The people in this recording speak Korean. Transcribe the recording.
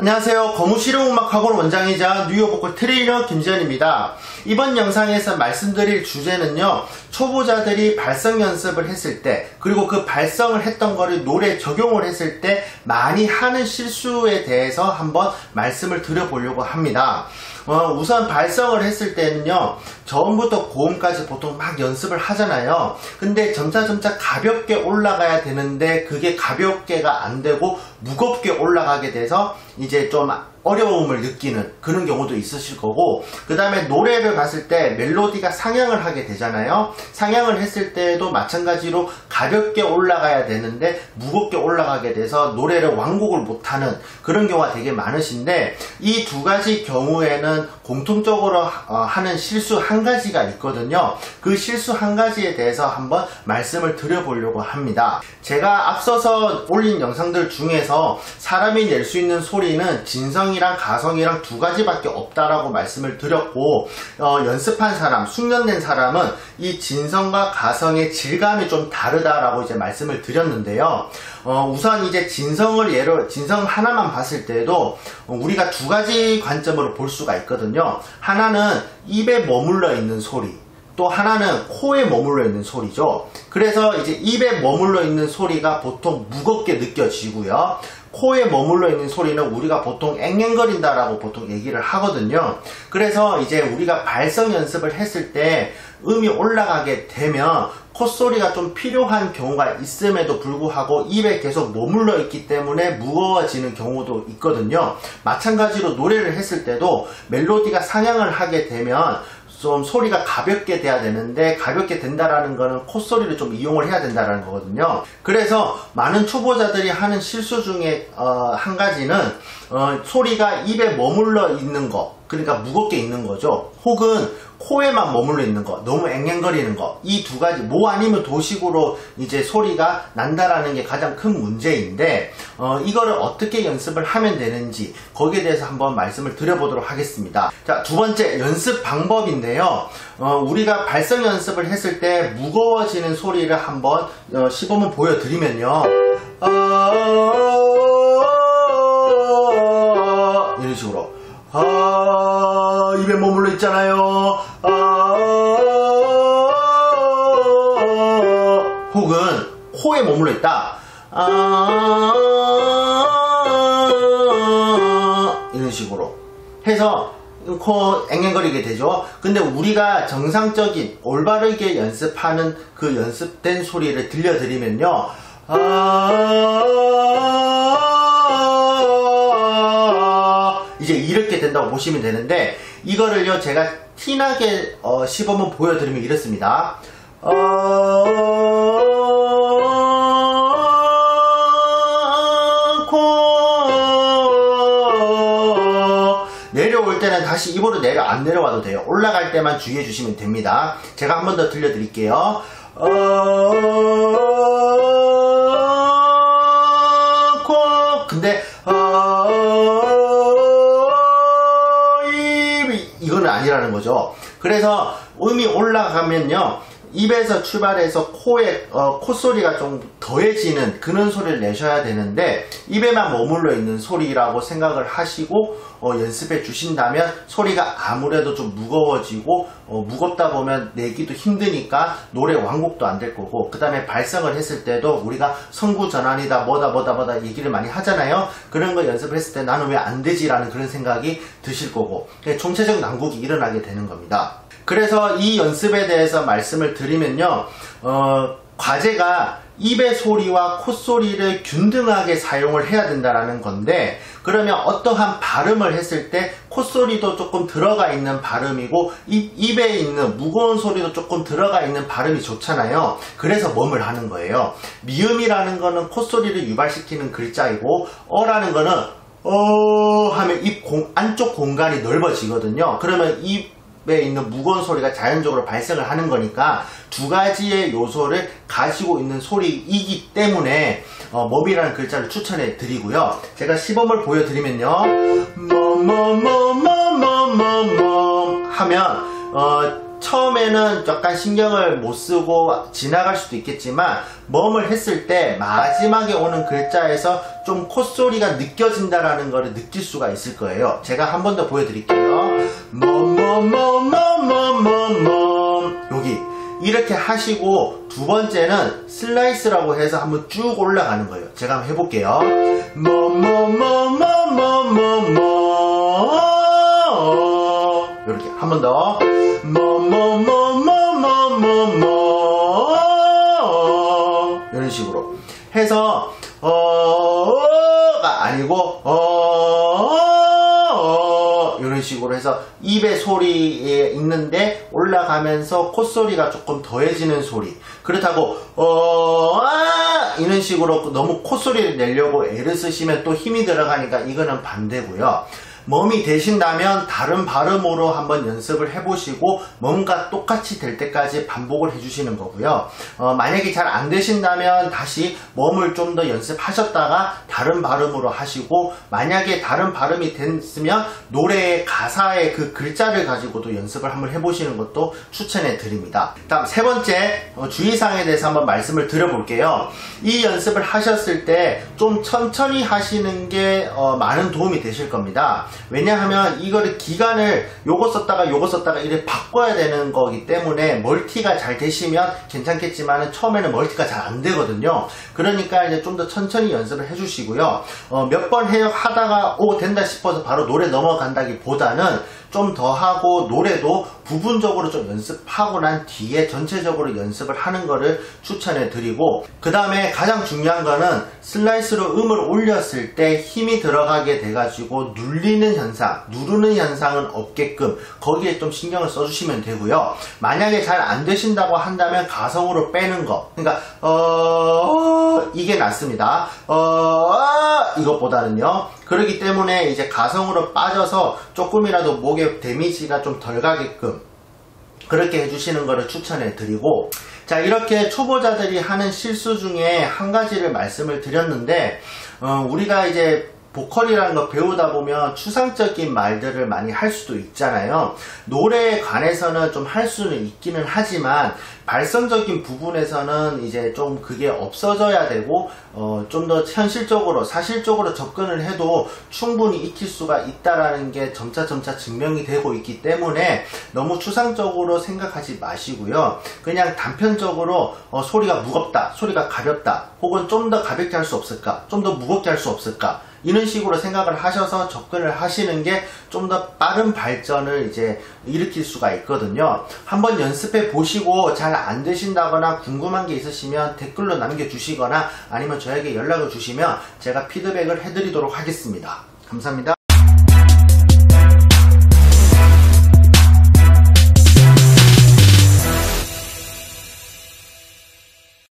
안녕하세요. 거무실용음악학원 원장이자 뉴욕 보컬 트레이너 김지현입니다. 이번 영상에서 말씀드릴 주제는요, 초보자들이 발성 연습을 했을 때, 그리고 그 발성을 했던 거를 노래에 적용을 했을 때 많이 하는 실수에 대해서 한번 말씀을 드려보려고 합니다. 우선 발성을 했을 때는요, 저음부터 고음까지 보통 막 연습을 하잖아요. 근데 점차 가볍게 올라가야 되는데 그게 가볍게가 안 되고 무겁게 올라가게 돼서 이제 좀 어려움을 느끼는 그런 경우도 있으실 거고, 그 다음에 노래를 봤을 때 멜로디가 상향을 하게 되잖아요. 상향을 했을 때도 마찬가지로 가볍게 올라가야 되는데 무겁게 올라가게 돼서 노래를 완곡을 못하는 그런 경우가 되게 많으신데, 이 두 가지 경우에는 공통적으로 하는 실수 한 가지가 있거든요. 그 실수 한 가지에 대해서 한번 말씀을 드려보려고 합니다. 제가 앞서서 올린 영상들 중에서 사람이 낼 수 있는 소리는 진성이랑 가성이랑 두 가지밖에 없다라고 말씀을 드렸고, 연습한 사람, 숙련된 사람은 이 진성과 가성의 질감이 좀 다르다라고 이제 말씀을 드렸는데요. 우선 이제 진성 하나만 봤을 때도 우리가 두 가지 관점으로 볼 수가 있거든요. 하나는 입에 머물러 있는 소리, 또 하나는 코에 머물러 있는 소리죠. 그래서 이제 입에 머물러 있는 소리가 보통 무겁게 느껴지고요, 코에 머물러 있는 소리는 우리가 보통 앵앵거린다라고 보통 얘기를 하거든요. 그래서 이제 우리가 발성 연습을 했을 때 음이 올라가게 되면 콧소리가 좀 필요한 경우가 있음에도 불구하고 입에 계속 머물러 있기 때문에 무거워지는 경우도 있거든요. 마찬가지로 노래를 했을 때도 멜로디가 상향을 하게 되면 좀 소리가 가볍게 돼야 되는데, 가볍게 된다라는 거는 콧소리를 좀 이용을 해야 된다라는 거거든요. 그래서 많은 초보자들이 하는 실수 중에 한 가지는 소리가 입에 머물러 있는 거, 그러니까 무겁게 있는 거죠. 혹은 코에만 머물러 있는 거, 너무 앵앵거리는 거, 이 두 가지, 모 아니면 도식으로 이제 소리가 난다라는 게 가장 큰 문제인데, 이거를 어떻게 연습을 하면 되는지 거기에 대해서 한번 말씀을 드려보도록 하겠습니다. 자, 두 번째 연습 방법인데요, 우리가 발성 연습을 했을 때 무거워지는 소리를 한번 시범을 보여드리면요, 이런 식으로 입에 머물러 있잖아요. 혹은 코에 머물러 있다. 이런 식으로 해서 코 앵앵거리게 되죠. 근데 우리가 정상적인 올바르게 연습하는 그 연습된 소리를 들려드리면요, 이제 이렇게 된다고 보시면 되는데, 이거를요 제가 티나게 시범을 보여드리면 이렇습니다. 내려올 때는 다시 입으로 안 내려와도 돼요. 올라갈 때만 주의해 주시면 됩니다. 제가 한 번 더 들려드릴게요. 근데 이거는 아니라는 거죠. 그래서 음이 올라가면요, 입에서 출발해서 코에 콧소리가 좀 더해지는 그런 소리를 내셔야 되는데, 입에만 머물러 있는 소리라고 생각을 하시고 연습해 주신다면 소리가 아무래도 좀 무거워지고, 무겁다 보면 내기도 힘드니까 노래 완곡도 안 될 거고, 그 다음에 발성을 했을 때도 우리가 성구전환이다 뭐다 얘기를 많이 하잖아요. 그런 거 연습을 했을 때 나는 왜 안 되지 라는 그런 생각이 드실 거고, 총체적 난국이 일어나게 되는 겁니다. 그래서 이 연습에 대해서 말씀을 드리면요, 과제가 입의 소리와 콧소리를 균등하게 사용을 해야 된다는 건데, 그러면 어떠한 발음을 했을 때 콧소리도 조금 들어가 있는 발음이고 입에 있는 무거운 소리도 조금 들어가 있는 발음이 좋잖아요. 그래서 멈을 하는 거예요. 미음이라는 거는 콧소리를 유발시키는 글자이고, 어라는 거는 하면 입 안쪽 공간이 넓어지거든요. 그러면 입에 있는 무거운 소리가 자연적으로 발생을 하는 거니까 두 가지의 요소를 가지고 있는 소리이기 때문에 멈이라는 글자를 추천해 드리고요. 제가 시범을 보여드리면요, 멈 하면 처음에는 약간 신경을 못 쓰고 지나갈 수도 있겠지만 멈을 했을 때 마지막에 오는 글자에서 좀 콧소리가 느껴진다라는 것을 느낄 수가 있을 거예요. 제가 한 번 더 보여드릴게요. 여기 이렇게 하시고 두 번째는 슬라이스라고 해서 한번 쭉 올라가는 거예요. 제가 한번 해볼게요. 이렇게 한 번 더. 이런 식으로 해서 가 아니고 이런 식으로 해서 입의 소리에 있는데 올라가면서 콧소리가 조금 더해지는 소리. 그렇다고 이런 식으로 너무 콧소리를 내려고 애를 쓰시면 또 힘이 들어가니까 이거는 반대고요. 멈이 되신다면 다른 발음으로 한번 연습을 해보시고 멈과 똑같이 될 때까지 반복을 해주시는 거고요. 만약에 잘 안 되신다면 다시 멈을 좀 더 연습하셨다가 다른 발음으로 하시고, 만약에 다른 발음이 됐으면 노래의 가사의 그 글자를 가지고도 연습을 한번 해보시는 것도 추천해 드립니다. 다음 세 번째 주의사항에 대해서 한번 말씀을 드려볼게요. 이 연습을 하셨을 때 좀 천천히 하시는 게 많은 도움이 되실 겁니다. 왜냐하면 이거를 기간을 요거 썼다가 이렇게 바꿔야 되는 거기 때문에 멀티가 잘 되시면 괜찮겠지만 처음에는 멀티가 잘 안 되거든요. 그러니까 이제 좀 더 천천히 연습을 해주시고요. 몇 번 하다가 된다 싶어서 바로 노래 넘어간다기보다는 좀 더 하고 노래도 부분적으로 좀 연습하고 난 뒤에 전체적으로 연습을 하는 거를 추천해 드리고, 그 다음에 가장 중요한 거는 슬라이스로 음을 올렸을 때 힘이 들어가게 돼가지고 누르는 현상은 없게끔 거기에 좀 신경을 써주시면 되고요. 만약에 잘 안 되신다고 한다면 가성으로 빼는 거, 그러니까 이게 낫습니다. 이것보다는요. 그렇기 때문에 이제 가성으로 빠져서 조금이라도 목에 데미지가 좀 덜 가게끔 그렇게 해주시는 것을 추천해 드리고, 자, 이렇게 초보자들이 하는 실수 중에 한 가지를 말씀을 드렸는데, 우리가 이제 보컬이라는 거 배우다 보면 추상적인 말들을 많이 할 수도 있잖아요. 노래에 관해서는 좀 할 수는 있기는 하지만 발성적인 부분에서는 이제 좀 그게 없어져야 되고 좀 더 현실적으로 사실적으로 접근을 해도 충분히 익힐 수가 있다라는 게 점차 증명이 되고 있기 때문에 너무 추상적으로 생각하지 마시고요. 그냥 단편적으로 소리가 무겁다, 소리가 가볍다, 혹은 좀 더 가볍게 할 수 없을까, 좀 더 무겁게 할 수 없을까, 이런 식으로 생각을 하셔서 접근을 하시는 게 좀 더 빠른 발전을 이제 일으킬 수가 있거든요. 한번 연습해 보시고 잘 안 되신다거나 궁금한 게 있으시면 댓글로 남겨주시거나 아니면 저에게 연락을 주시면 제가 피드백을 해드리도록 하겠습니다. 감사합니다.